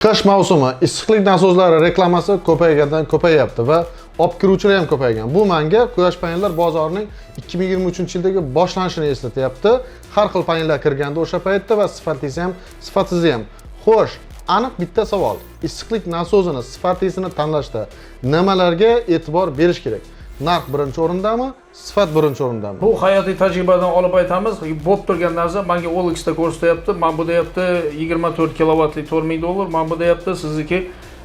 Qish mavsumi issiqlik nasozlari reklamasi ko'paygandan ko'payapti va olib kiruvchilar ham ko'paygan. Bu menga quyosh panellar bozorining 2023-yildagi boshlanishini eslatyapti. Har xil panellar kirganda o'sha paytda va sifatlisi ham, sifatsizi ham. Xo'sh, aniq bitta savol. Issiqlik nasozini, sifatlisini tanlashda nimalarga e'tibor berish kerak? Narx birinchi o'rindami, sifat birinchi o'rindami? Bu hayotiy tajribadan olib aytamiz. Bo'lib turgan narsa menga OLXda ko'rsatyapti. Men bu deyapti 24 kilovatli 4000 dollar, men bu deyapti sizniki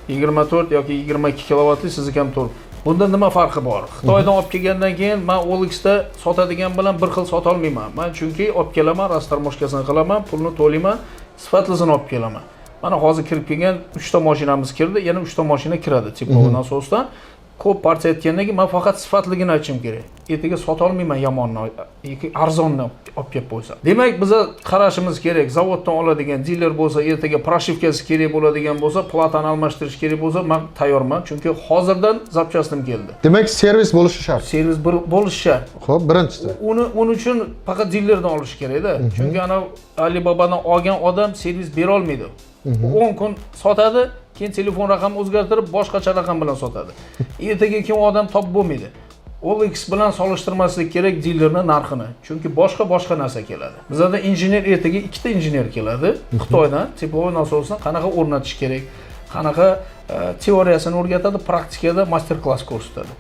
24 yoki 22 kilovatli sizniki ham 4. Bunda nima farqi bor? Xitoydan olib kelgandan keyin men OLXda sotadigan bilan bir xil sota olmayman. Men chunki olib kelaman, rastarmoshkasini qilaman, pulni to'layman, sifatlisini olib kelaman. Mana hozir kirib kelgan 3 ta mashinamiz kirdi, yana 3 ta mashina kiradi teplovoy nasosdan. Ko'p partiya aytgandan keyin men faqat sifatligini aytishim kerak. Ertaga sota olmayman yomonni, arzonni olib kelib qo'ysam. Demak, biz qarashimiz kerak. Zavoddan oladigan diler bo'lsa, ertaga proshivkasi kerak bo'ladigan bo'lsa, platani almashtirish kerak bo'lsa, men tayyorman. Chunki hozirdan zapchastim keldi. Demak, servis bo'lishi shart. Servis bo'lishi shart. Xo'p, birinchisi. Uni uchun faqat dilerdan olish kerak-da. Chunki ana Alibabadan olgan odam servis bera olmaydi. 10 kun sotadi, keyin telefon raqamini o'zgartirib boshqacha raqam bilan sotadi. Ertaga kim odam top bo'lmaydi. OLX bilan solishtirmaslik kerak dilerning narxini. Chunki boshqa narsa keladi. Bizda injener ertaga ikkita injener keladi. Xitoydan teplovoy nasosni qanaqa o'rnatish kerak, qanaqa teoriyasini o'rgatadi, praktikada master klass ko'rsatadi.